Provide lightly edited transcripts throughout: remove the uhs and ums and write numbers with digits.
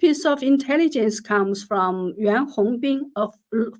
piece of intelligence comes from Yuan Hongbin, a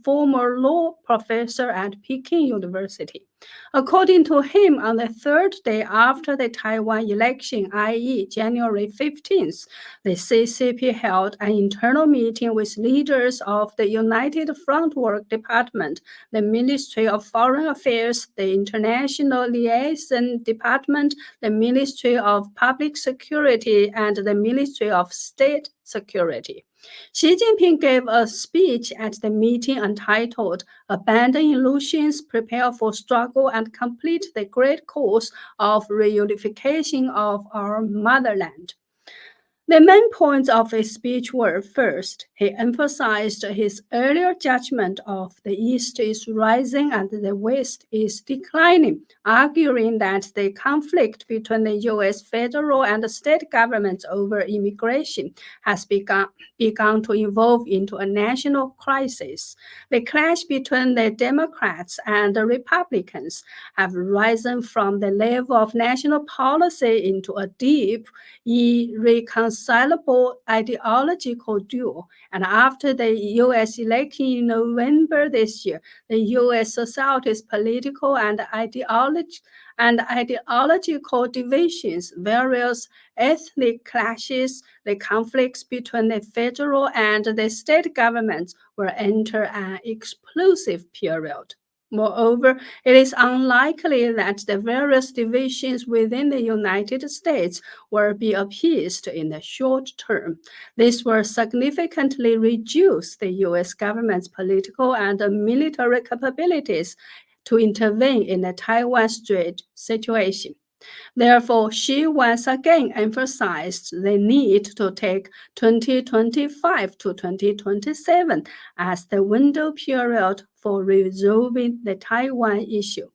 former law professor at Peking University. According to him, on the third day after the Taiwan election, i.e. January 15th, the CCP held an internal meeting with leaders of the United Front Work Department, the Ministry of Foreign Affairs, the International Liaison Department, the Ministry of Public Security, and the Ministry of State Security. Xi Jinping gave a speech at the meeting entitled Abandon Illusions, Prepare for Struggle, and Complete the Great Course of Reunification of Our Motherland. The main points of his speech were, first, he emphasized his earlier judgment of the East is rising and the West is declining, arguing that the conflict between the U.S. federal and state governments over immigration has begun to evolve into a national crisis. The clash between the Democrats and the Republicans have risen from the level of national policy into a deep, irreconcilable ideological duel. And after the U.S. election in November this year, the U.S. society's political and ideological divisions, various ethnic clashes, the conflicts between the federal and the state governments will enter an explosive period. Moreover, it is unlikely that the various divisions within the United States will be appeased in the short term. This will significantly reduce the U.S. government's political and military capabilities to intervene in the Taiwan Strait situation. Therefore, Xi once again emphasized the need to take 2025 to 2027 as the window period for resolving the Taiwan issue.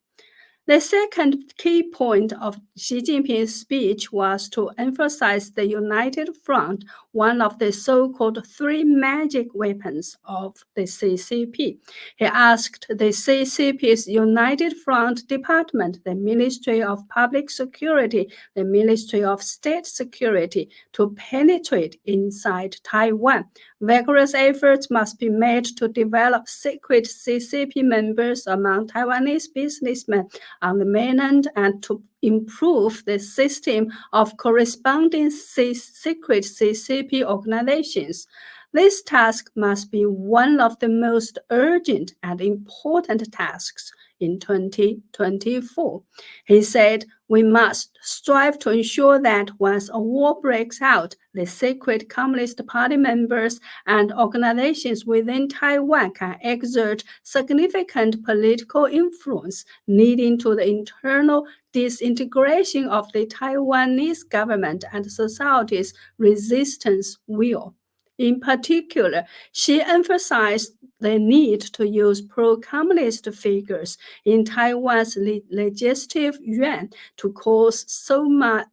The second key point of Xi Jinping's speech was to emphasize the United Front, one of the so-called three magic weapons of the CCP. He asked the CCP's United Front Department, the Ministry of Public Security, the Ministry of State Security, to penetrate inside Taiwan. Vigorous efforts must be made to develop secret CCP members among Taiwanese businessmen on the mainland and to improve the system of corresponding secret CCP organizations. This task must be one of the most urgent and important tasks in 2024. He said, we must strive to ensure that once a war breaks out, the secret Communist Party members and organizations within Taiwan can exert significant political influence, leading to the internal disintegration of the Taiwanese government and society's resistance will. In particular, she emphasized the need to use pro-communist figures in Taiwan's legislative yuan to cause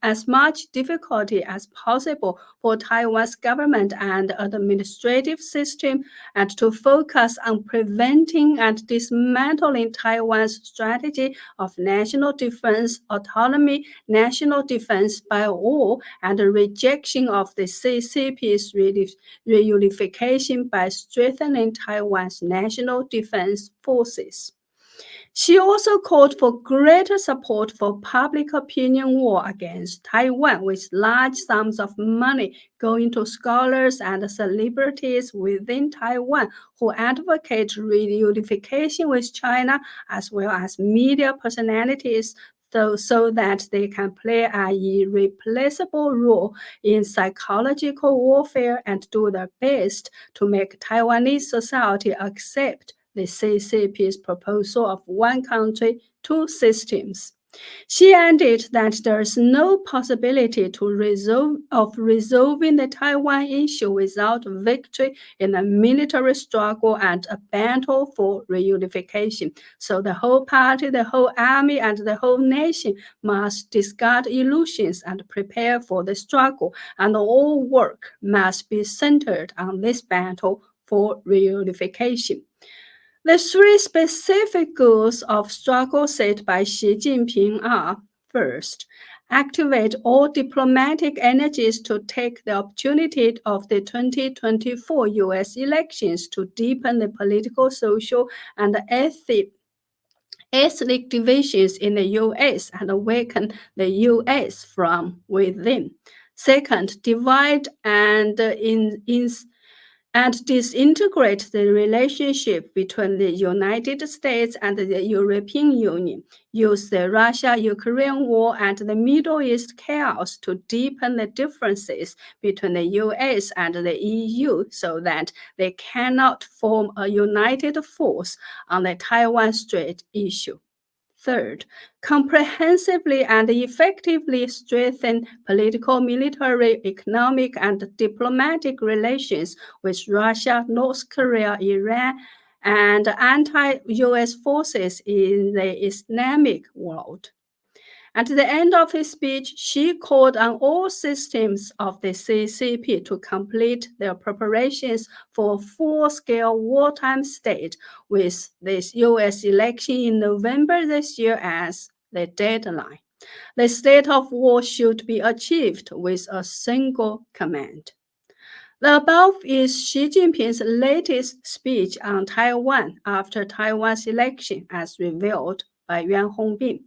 as much difficulty as possible for Taiwan's government and administrative system, and to focus on preventing and dismantling Taiwan's strategy of national defense, autonomy, national defense by all, and the rejection of the CCP's reunification by strengthening Taiwan's national defense forces. She also called for greater support for public opinion war against Taiwan, with large sums of money going to scholars and celebrities within Taiwan who advocate reunification with China, as well as media personalities, so that they can play an irreplaceable role in psychological warfare and do their best to make Taiwanese society accept the CCP's proposal of one country, two systems. She added that there is no possibility of resolving the Taiwan issue without victory in a military struggle and a battle for reunification. So the whole party, the whole army, and the whole nation must discard illusions and prepare for the struggle, and all work must be centered on this battle for reunification. The three specific goals of struggle set by Xi Jinping are, first, activate all diplomatic energies to take the opportunity of the 2024 US elections to deepen the political, social, and ethnic divisions in the US and awaken the US from within. Second, divide and disintegrate the relationship between the United States and the European Union. Use the Russia-Ukraine war and the Middle East chaos to deepen the differences between the US and the EU so that they cannot form a united force on the Taiwan Strait issue. Third, comprehensively and effectively strengthen political, military, economic, and diplomatic relations with Russia, North Korea, Iran, and anti-US forces in the Islamic world. At the end of his speech, Xi called on all systems of the CCP to complete their preparations for a full-scale wartime state with this US election in November this year as the deadline. The state of war should be achieved with a single command. The above is Xi Jinping's latest speech on Taiwan after Taiwan's election as revealed by Yuan Hongbin.